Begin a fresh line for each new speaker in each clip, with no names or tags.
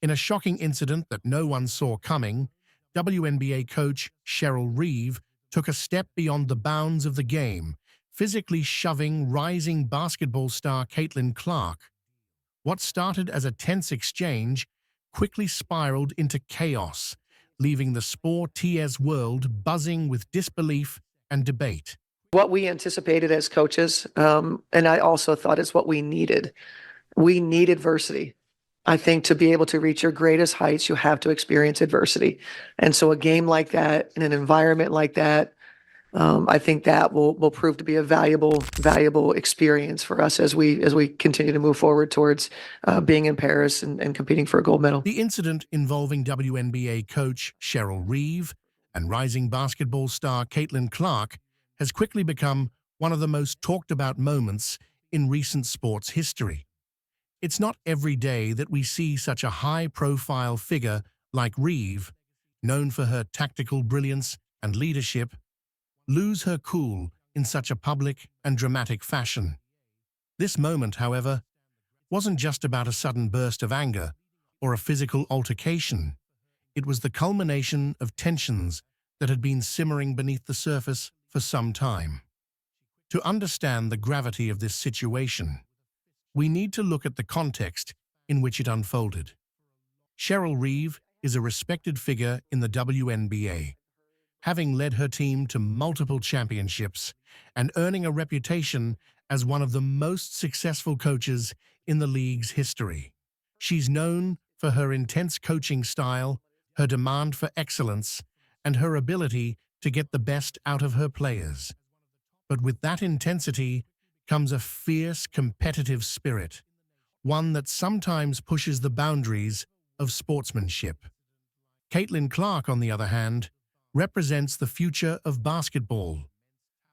In a shocking incident that no one saw coming, WNBA coach Cheryl Reeve took a step beyond the bounds of the game, physically shoving rising basketball star Caitlin Clark. What started as a tense exchange quickly spiraled into chaos, leaving the sports world buzzing with disbelief and debate.
What we anticipated as coaches, and I also thought is what we needed. We need adversity. I think to be able to reach your greatest heights, you have to experience adversity. And so a game like that, in an environment like that, I think that will prove to be a valuable experience for us as we continue to move forward towards being in Paris and competing for a gold medal.
The incident involving WNBA coach Cheryl Reeve and rising basketball star Caitlin Clark has quickly become one of the most talked about moments in recent sports history. It's not every day that we see such a high-profile figure like Reeve, known for her tactical brilliance and leadership, lose her cool in such a public and dramatic fashion. This moment, however, wasn't just about a sudden burst of anger or a physical altercation. It was the culmination of tensions that had been simmering beneath the surface for some time. To understand the gravity of this situation, we need to look at the context in which it unfolded. Cheryl Reeve is a respected figure in the WNBA, having led her team to multiple championships and earning a reputation as one of the most successful coaches in the league's history. She's known for her intense coaching style, her demand for excellence, and her ability to get the best out of her players. But with that intensity comes a fierce competitive spirit, one that sometimes pushes the boundaries of sportsmanship. Caitlin Clark, on the other hand, represents the future of basketball.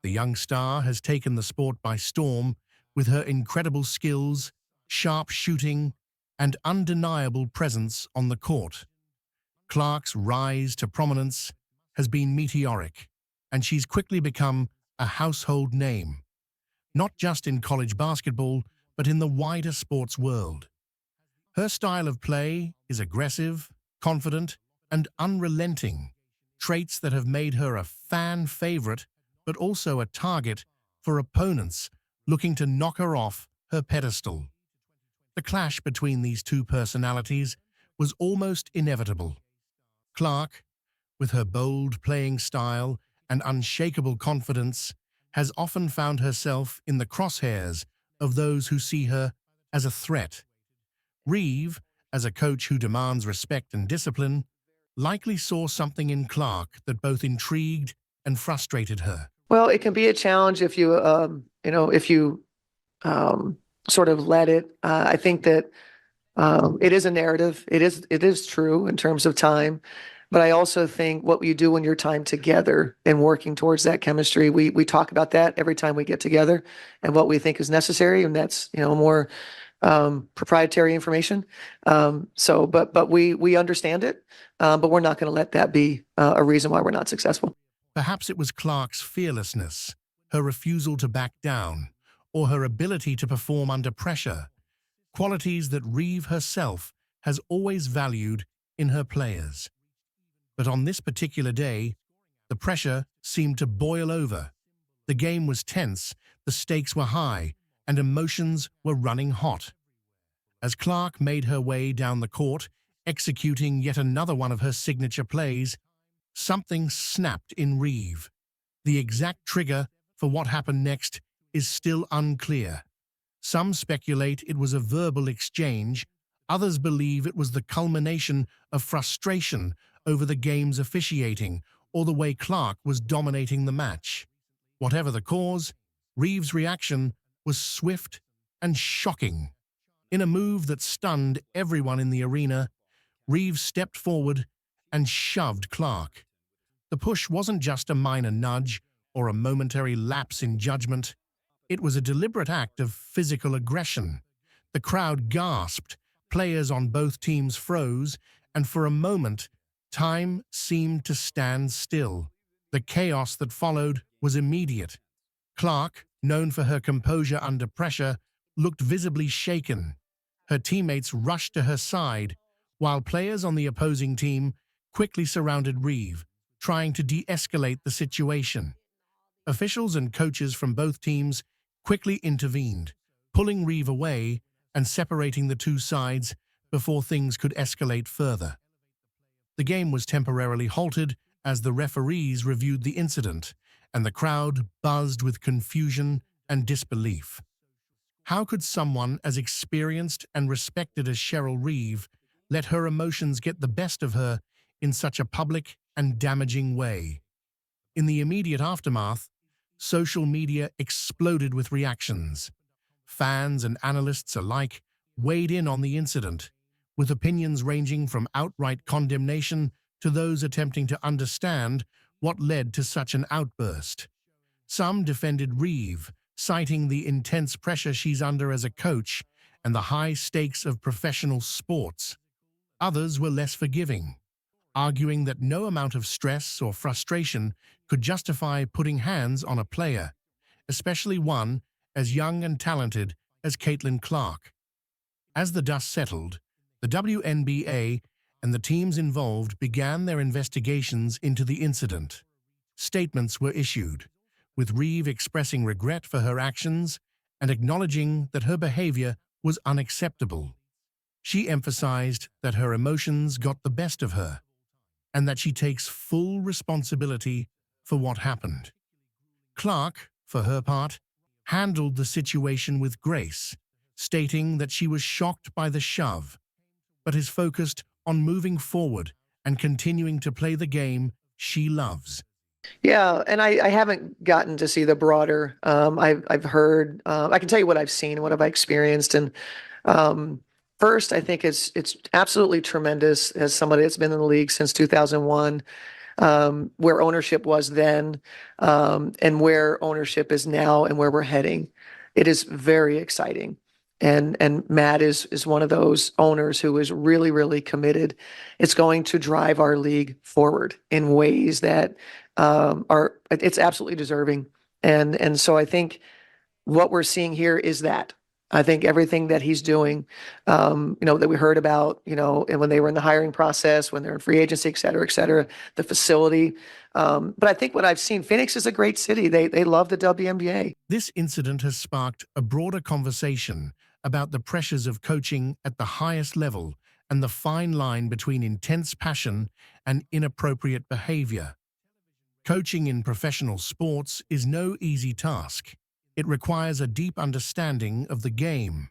The young star has taken the sport by storm with her incredible skills, sharp shooting, and undeniable presence on the court. Clark's rise to prominence has been meteoric, and she's quickly become a household name, not just in college basketball, but in the wider sports world. Her style of play is aggressive, confident, and unrelenting, traits that have made her a fan favorite, but also a target for opponents looking to knock her off her pedestal. The clash between these two personalities was almost inevitable. Clark, with her bold playing style and unshakable confidence, has often found herself in the crosshairs of those who see her as a threat. Reeve, as a coach who demands respect and discipline, likely saw something in Clark that both intrigued and frustrated her.
Well, it can be a challenge if you, if you sort of let it. I think that it is a narrative. It is true in terms of time. But I also think what you do in your time together and working towards that chemistry, we talk about that every time we get together and what we think is necessary. And that's, more proprietary information. But we understand it, but we're not going to let that be a reason why we're not successful.
Perhaps it was Clark's fearlessness, her refusal to back down, or her ability to perform under pressure, qualities that Reeve herself has always valued in her players. But on this particular day, the pressure seemed to boil over. The game was tense, the stakes were high, and emotions were running hot. As Clark made her way down the court, executing yet another one of her signature plays, something snapped in Reeve. The exact trigger for what happened next is still unclear. Some speculate it was a verbal exchange, others believe it was the culmination of frustration over the game's officiating or the way Clark was dominating the match. Whatever the cause, Reeve's reaction was swift and shocking. In a move that stunned everyone in the arena, Reeve stepped forward and shoved Clark. The push wasn't just a minor nudge or a momentary lapse in judgment. It was a deliberate act of physical aggression. The crowd gasped, players on both teams froze, and for a moment, time seemed to stand still. The chaos that followed was immediate. Clark, known for her composure under pressure, looked visibly shaken. Her teammates rushed to her side, while players on the opposing team quickly surrounded Reeve, trying to de-escalate the situation. Officials and coaches from both teams quickly intervened, pulling Reeve away and separating the two sides before things could escalate further. The game was temporarily halted as the referees reviewed the incident, and the crowd buzzed with confusion and disbelief. How could someone as experienced and respected as Cheryl Reeve let her emotions get the best of her in such a public and damaging way? In the immediate aftermath, social media exploded with reactions. Fans and analysts alike weighed in on the incident, with opinions ranging from outright condemnation to those attempting to understand what led to such an outburst. Some defended Reeve, citing the intense pressure she's under as a coach and the high stakes of professional sports. Others were less forgiving, arguing that no amount of stress or frustration could justify putting hands on a player, especially one as young and talented as Caitlin Clark. As the dust settled, the WNBA and the teams involved began their investigations into the incident. Statements were issued, with Reeve expressing regret for her actions and acknowledging that her behavior was unacceptable. She emphasized that her emotions got the best of her and that she takes full responsibility for what happened. Clark, for her part, handled the situation with grace, stating that she was shocked by the shove, but is focused on moving forward and continuing to play the game she loves.
Yeah, and I haven't gotten to see the broader. I've heard. I can tell you what I've seen, what have I experienced, and first, I think it's absolutely tremendous as somebody that's been in the league since 2001, where ownership was then, and where ownership is now, and where we're heading. It is very exciting. And Matt is one of those owners who is really, really committed. It's going to drive our league forward in ways that it's absolutely deserving. And so I think what we're seeing here is that. I think everything that he's doing, that we heard about, and when they were in the hiring process, when they're in free agency, et cetera, the facility. But I think what I've seen, Phoenix is a great city. They love the WNBA.
This incident has sparked a broader conversation about the pressures of coaching at the highest level and the fine line between intense passion and inappropriate behavior. Coaching in professional sports is no easy task. It requires a deep understanding of the game,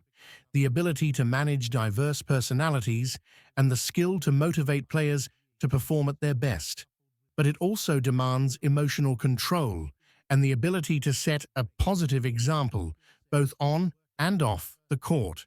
the ability to manage diverse personalities, and the skill to motivate players to perform at their best. But it also demands emotional control and the ability to set a positive example, both on and off the court.